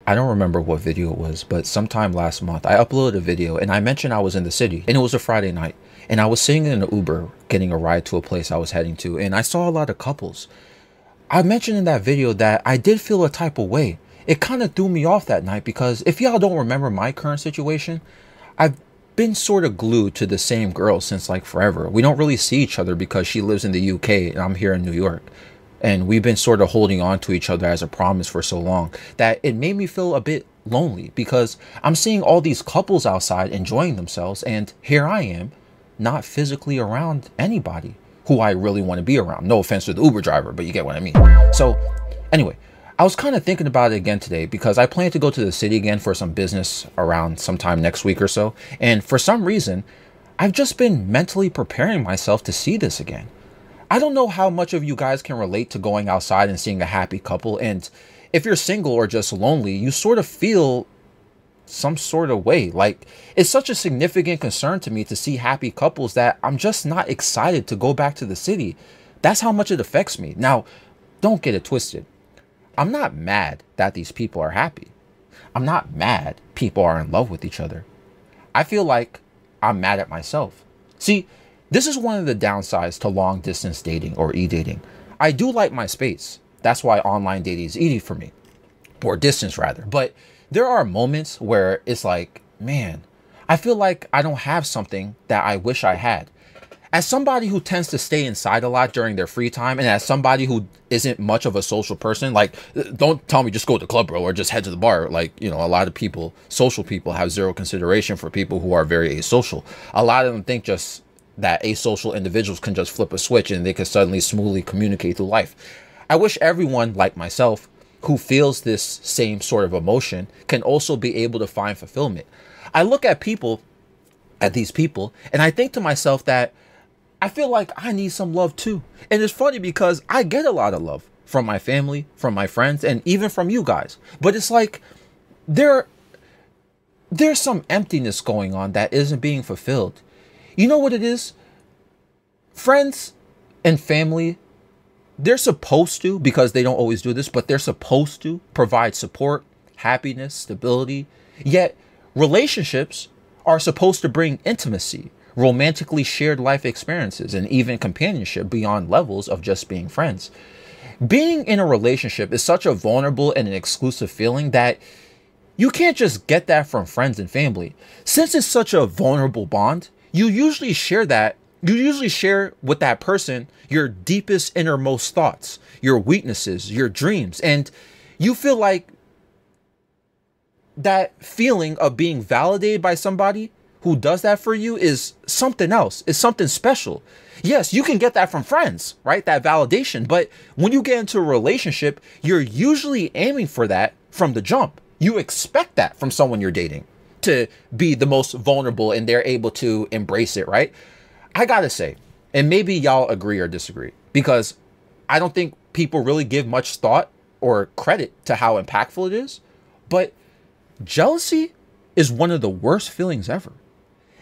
I don't remember what video it was, but sometime last month, I uploaded a video and I mentioned I was in the city and it was a Friday night and I was sitting in an Uber getting a ride to a place I was heading to and I saw a lot of couples. I mentioned in that video that I did feel a type of way. It kind of threw me off that night because if y'all don't remember my current situation, I've been sort of glued to the same girl since like forever. We don't really see each other because she lives in the UK and I'm here in New York. And we've been sort of holding on to each other as a promise for so long that it made me feel a bit lonely because I'm seeing all these couples outside enjoying themselves. And here I am not physically around anybody who I really want to be around. No offense to the Uber driver, but you get what I mean. So anyway, I was kind of thinking about it again today because I plan to go to the city again for some business around sometime next week or so. And for some reason, I've just been mentally preparing myself to see this again. I don't know how much of you guys can relate to going outside and seeing a happy couple. And if you're single or just lonely, you sort of feel some sort of way. Like, it's such a significant concern to me to see happy couples that I'm just not excited to go back to the city. That's how much it affects me. Now, don't get it twisted. I'm not mad that these people are happy. I'm not mad people are in love with each other. I feel like I'm mad at myself. See, this is one of the downsides to long distance dating or e-dating. I do like my space. That's why online dating is easy for me, or distance rather. But there are moments where it's like, man, I feel like I don't have something that I wish I had. As somebody who tends to stay inside a lot during their free time, and as somebody who isn't much of a social person, like, don't tell me just go to the club, bro, or just head to the bar. Like, you know, a lot of people, social people, have zero consideration for people who are very asocial. A lot of them think just that asocial individuals can just flip a switch and they can suddenly smoothly communicate through life. I wish everyone like myself who feels this same sort of emotion can also be able to find fulfillment. I look at these people, and I think to myself that I feel like I need some love too. And it's funny because I get a lot of love from my family, from my friends, and even from you guys. But it's like there's some emptiness going on that isn't being fulfilled. You know what it is? Friends and family, they're supposed to, because they don't always do this, but they're supposed to provide support, happiness, stability. Yet relationships are supposed to bring intimacy, romantically shared life experiences, and even companionship beyond levels of just being friends. Being in a relationship is such a vulnerable and an exclusive feeling that you can't just get that from friends and family. Since it's such a vulnerable bond, you usually share with that person your deepest innermost thoughts, your weaknesses, your dreams, and you feel like that feeling of being validated by somebody who does that for you is something else, is something special. Yes, you can get that from friends, right? That validation. But when you get into a relationship, you're usually aiming for that from the jump. You expect that from someone you're dating, to be the most vulnerable, and they're able to embrace it, right? I gotta say, and maybe y'all agree or disagree, because I don't think people really give much thought or credit to how impactful it is, but jealousy is one of the worst feelings ever.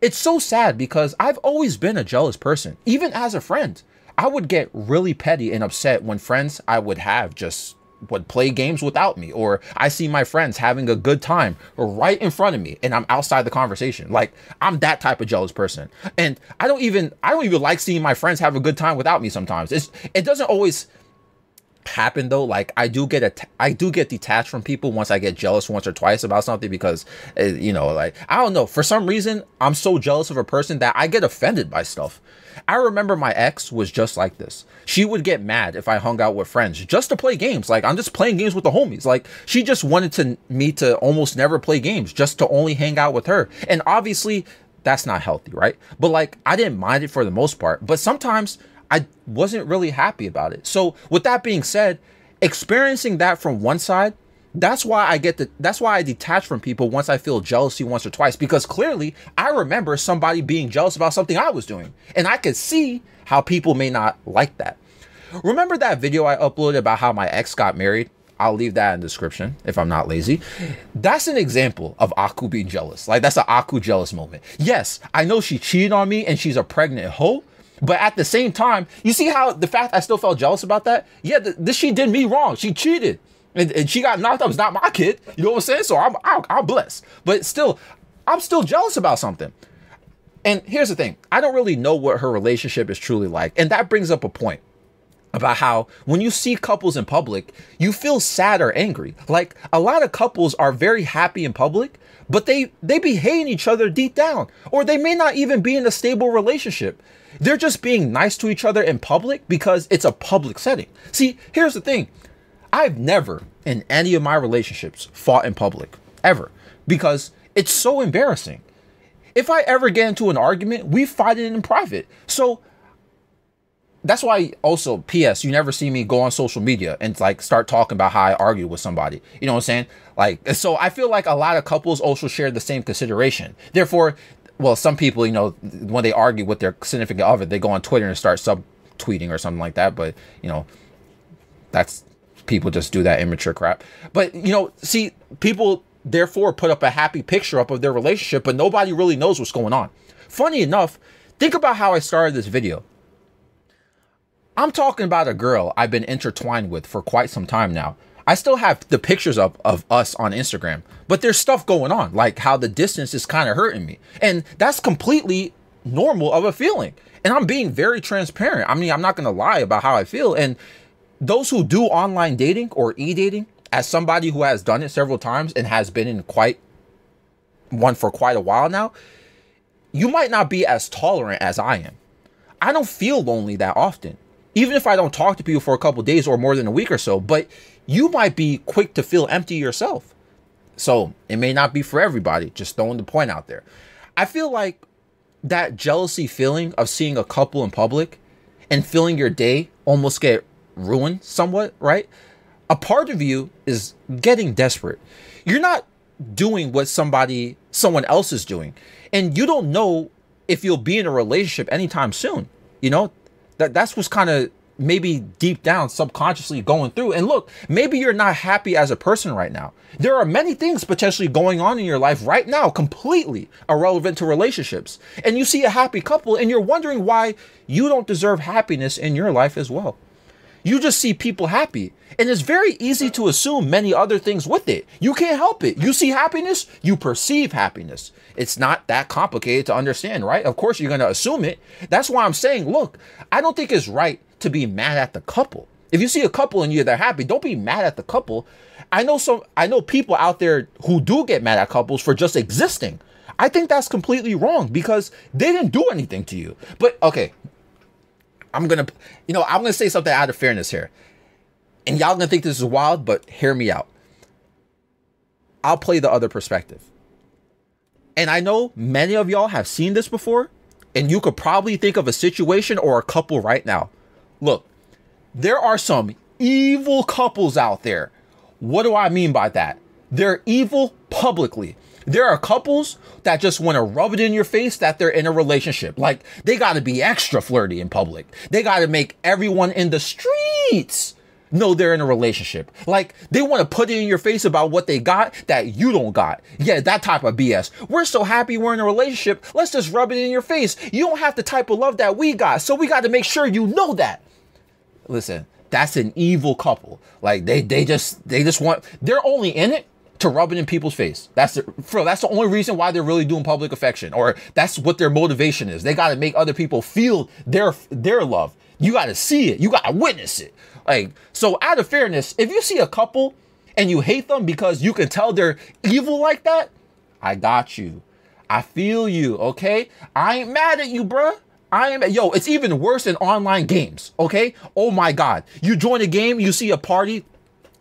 It's so sad because I've always been a jealous person. Even as a friend, I would get really petty and upset when friends I would have just would play games without me, or I see my friends having a good time right in front of me and I'm outside the conversation. Like, I'm that type of jealous person. And I don't even like seeing my friends have a good time without me sometimes. It doesn't always happen though. Like, I do get detached from people once I get jealous once or twice about something, because you know, like, I don't know, for some reason I'm so jealous of a person that I get offended by stuff. I remember my ex was just like this. She would get mad if I hung out with friends just to play games. Like, I'm just playing games with the homies. Like, she just wanted me to almost never play games, just to only hang out with her. And obviously that's not healthy, right? But like, I didn't mind it for the most part, but sometimes I wasn't really happy about it. So with that being said, experiencing that from one side, that's why I detach from people once I feel jealousy once or twice, because clearly I remember somebody being jealous about something I was doing, and I could see how people may not like that. Remember that video I uploaded about how my ex got married? I'll leave that in the description if I'm not lazy. That's an example of Aku being jealous. Like, that's an Aku jealous moment. Yes, I know she cheated on me and she's a pregnant hoe, but at the same time, you see how the fact I still felt jealous about that? Yeah, she did me wrong. She cheated. And she got knocked up. It's not my kid. You know what I'm saying? So I'm blessed. But still, I'm still jealous about something. And here's the thing. I don't really know what her relationship is truly like. And that brings up a point about how when you see couples in public, you feel sad or angry. Like a lot of couples are very happy in public, but they be hating each other deep down. Or they may not even be in a stable relationship. They're just being nice to each other in public because it's a public setting. See, here's the thing. I've never in any of my relationships fought in public, ever, because it's so embarrassing. If I ever get into an argument, we fight it in private. So that's why also, PS, you never see me go on social media and like start talking about how I argue with somebody. You know what I'm saying? Like, so I feel like a lot of couples also share the same consideration. Therefore, well, some people, you know, when they argue with their significant other, they go on Twitter and start subtweeting or something like that. But, you know, that's, people just do that immature crap. But, you know, see, people therefore put up a happy picture up of their relationship, but nobody really knows what's going on. Funny enough, think about how I started this video. I'm talking about a girl I've been intertwined with for quite some time now. I still have the pictures of us on Instagram, but there's stuff going on, like how the distance is kind of hurting me. And that's completely normal of a feeling. And I'm being very transparent. I mean, I'm not going to lie about how I feel. And those who do online dating or e-dating, as somebody who has done it several times and has been in one for quite a while now, you might not be as tolerant as I am. I don't feel lonely that often, even if I don't talk to people for a couple days or more than a week or so, but you might be quick to feel empty yourself. So it may not be for everybody, just throwing the point out there. I feel like that jealousy feeling of seeing a couple in public and feeling your day almost get ruined somewhat, right? A part of you is getting desperate. You're not doing what someone else is doing. And you don't know if you'll be in a relationship anytime soon. You know, that's what's kind of maybe deep down subconsciously going through. And look, maybe you're not happy as a person right now. There are many things potentially going on in your life right now, completely irrelevant to relationships. And you see a happy couple and you're wondering why you don't deserve happiness in your life as well. You just see people happy, and it's very easy to assume many other things with it. You can't help it. You see happiness, you perceive happiness. It's not that complicated to understand, right? Of course, you're going to assume it. That's why I'm saying, look, I don't think it's right to be mad at the couple. If you see a couple and they're happy, don't be mad at the couple. I know people out there who do get mad at couples for just existing. I think that's completely wrong because they didn't do anything to you. But okay, I'm going to say something out of fairness here. And y'all going to think this is wild, but hear me out. I'll play the other perspective. And I know many of y'all have seen this before, and you could probably think of a situation or a couple right now. Look, there are some evil couples out there. What do I mean by that? They're evil publicly. There are couples that just want to rub it in your face that they're in a relationship. Like, they got to be extra flirty in public. They got to make everyone in the streets know they're in a relationship. Like, they want to put it in your face about what they got that you don't got. Yeah, that type of BS. We're so happy we're in a relationship. Let's just rub it in your face. You don't have the type of love that we got. So we got to make sure you know that. Listen, that's an evil couple. Like, they just want, they're only in it to rub it in people's face. That's the only reason why they're really doing public affection, or that's what their motivation is. They got to make other people feel their love. You got to see it. You got to witness it. Like, so out of fairness, if you see a couple and you hate them because you can tell they're evil like that, I got you. I feel you. Okay. I ain't mad at you, bruh. Yo, it's even worse in online games. Okay. Oh my God. You join a game, you see a party,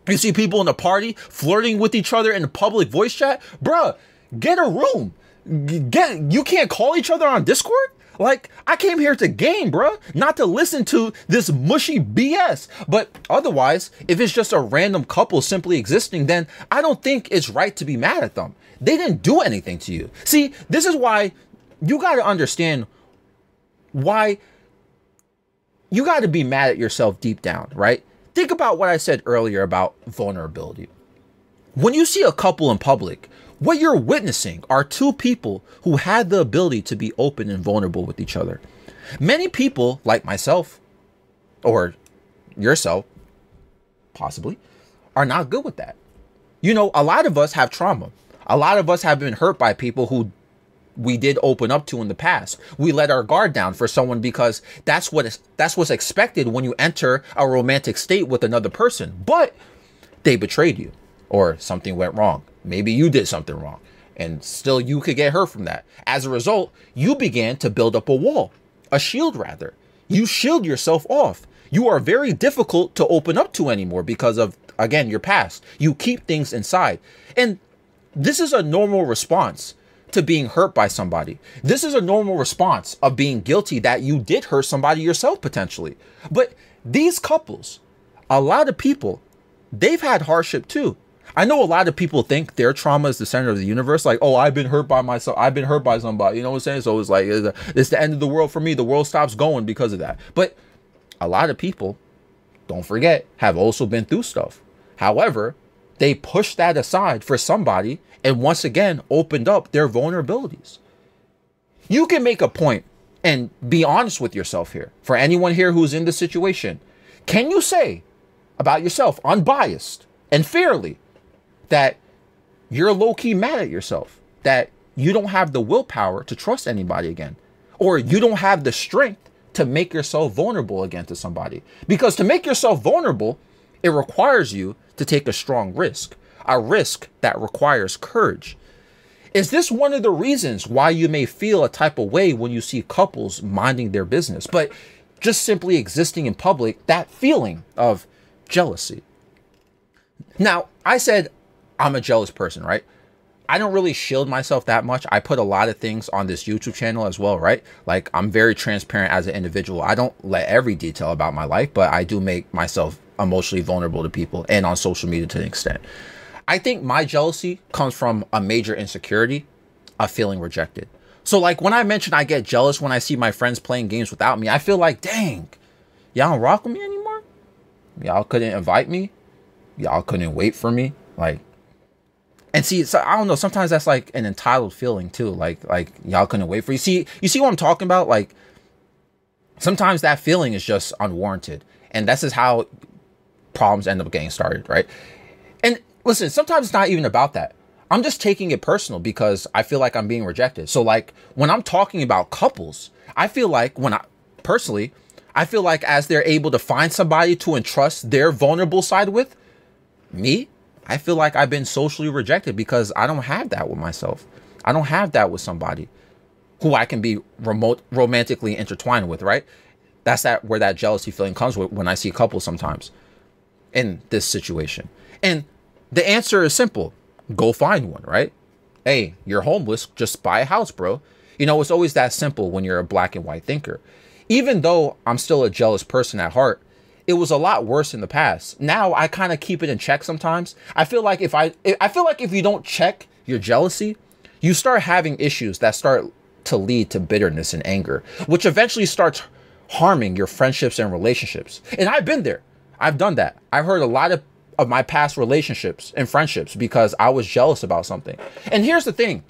you see people in the party flirting with each other in the public voice chat. Bruh, get a room. You can't call each other on Discord? Like, I came here to game, bruh, not to listen to this mushy BS. But otherwise, if it's just a random couple simply existing, then I don't think it's right to be mad at them. They didn't do anything to you. See, this is why you got to understand why you got to be mad at yourself deep down, right? Think about what I said earlier about vulnerability. When you see a couple in public, what you're witnessing are two people who had the ability to be open and vulnerable with each other. Many people, like myself, or yourself, possibly, are not good with that. You know, a lot of us have trauma. A lot of us have been hurt by people who we did open up to in the past. We let our guard down for someone because that's what's expected when you enter a romantic state with another person. But they betrayed you, or something went wrong. Maybe you did something wrong, and still you could get hurt from that. As a result, you began to build up a wall, a shield rather. You shield yourself off. You are very difficult to open up to anymore because of, again, your past. You keep things inside. And this is a normal response to being hurt by somebody. This is a normal response of being guilty that you did hurt somebody yourself potentially. But these couples, a lot of people, they've had hardship too. I know a lot of people think their trauma is the center of the universe. Like, oh, I've been hurt by myself. I've been hurt by somebody. You know what I'm saying? So it's like, it's the end of the world for me. The world stops going because of that. But a lot of people, don't forget, have also been through stuff. However, they pushed that aside for somebody and once again opened up their vulnerabilities. You can make a point and be honest with yourself here. For anyone here who's in this situation, can you say about yourself, unbiased and fairly, that you're low-key mad at yourself, that you don't have the willpower to trust anybody again, or you don't have the strength to make yourself vulnerable again to somebody? Because to make yourself vulnerable, it requires you to take a strong risk, a risk that requires courage. Is this one of the reasons why you may feel a type of way when you see couples minding their business, but just simply existing in public, that feeling of jealousy? Now, I said I'm a jealous person, right? I don't really shield myself that much. I put a lot of things on this YouTube channel as well, right? Like, I'm very transparent as an individual. I don't let every detail about my life, but I do make myself emotionally vulnerable to people and on social media to an extent. I think my jealousy comes from a major insecurity of feeling rejected. So like when I mentioned I get jealous when I see my friends playing games without me, I feel like, dang, y'all don't rock with me anymore? Y'all couldn't invite me? Y'all couldn't wait for me? Like, and see, so I don't know, sometimes that's like an entitled feeling too. Like y'all couldn't wait for you. You see what I'm talking about? Like, sometimes that feeling is just unwarranted. And this is how problems end up getting started, right? And listen, sometimes it's not even about that. I'm just taking it personal because I feel like I'm being rejected. So like when I'm talking about couples, I feel like personally, I feel like as they're able to find somebody to entrust their vulnerable side with, me, I feel like I've been socially rejected because I don't have that with myself. I don't have that with somebody who I can be romantically intertwined with, right? That's where that jealousy feeling comes with when I see couples sometimes in this situation. And the answer is simple. Go find one, right? Hey, you're homeless, just buy a house, bro. You know, it's always that simple when you're a black and white thinker. Even though I'm still a jealous person at heart, it was a lot worse in the past. Now I kind of keep it in check sometimes. I feel like if you don't check your jealousy, you start having issues that start to lead to bitterness and anger, which eventually starts harming your friendships and relationships. And I've been there. I've done that. I've heard a lot of my past relationships and friendships because I was jealous about something. And here's the thing.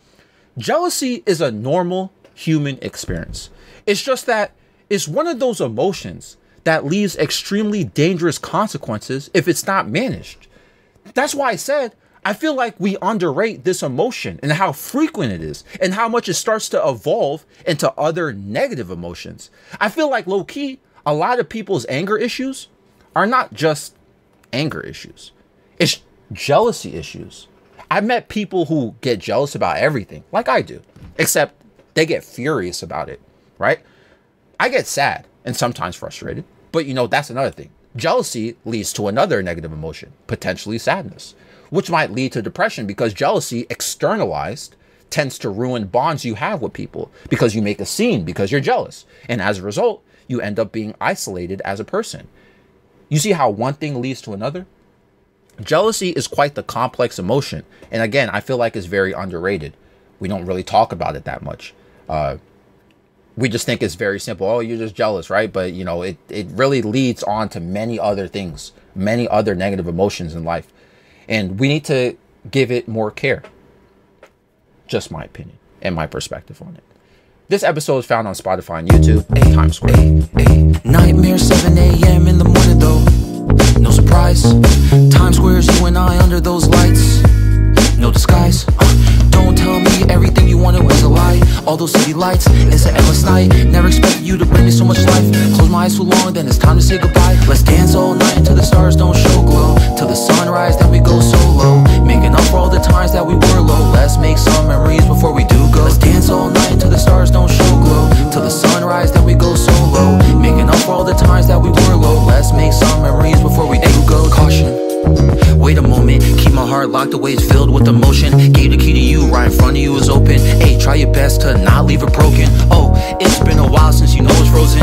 Jealousy is a normal human experience. It's just that it's one of those emotions that leaves extremely dangerous consequences if it's not managed. That's why I said, I feel like we underrate this emotion and how frequent it is and how much it starts to evolve into other negative emotions. I feel like low-key, a lot of people's anger issues are not just anger issues. It's jealousy issues. I've met people who get jealous about everything, like I do, except they get furious about it, right? I get sad and sometimes frustrated, but you know, that's another thing. Jealousy leads to another negative emotion, potentially sadness, which might lead to depression because jealousy externalized tends to ruin bonds you have with people because you make a scene because you're jealous. And as a result, you end up being isolated as a person. You see how one thing leads to another? Jealousy is quite the complex emotion. And again, I feel like it's very underrated. We don't really talk about it that much. We just think it's very simple. Oh, you're just jealous, right? But you know, it really leads on to many other things, many other negative emotions in life. And we need to give it more care. Just my opinion and my perspective on it. This episode is found on Spotify and YouTube. Times Square. Nightmare 7 a.m. in the morning though. no surprise. Times Square's you and I under those lights, no disguise. Don't tell me everything you wanted was a lie. All those city lights, it's an endless night. Never expected you to bring me so much life. Close my eyes too long, then it's time to say goodbye. Let's dance all night until the stars don't show glow, till the sunrise, then we go solo, making up for all the times that we were low. Let's make some memories before we do go. Let's dance all night until the stars don't show glow, till the sunrise, then we go solo, making up for all the times that we were low. Let's make some memories before we do go. Caution, wait a moment, keep my heart locked away, it's filled with emotion. Gave the key to you, right in front of you is open. Hey, try your best to not leave it broken. Oh, it's been a while since you know it's frozen.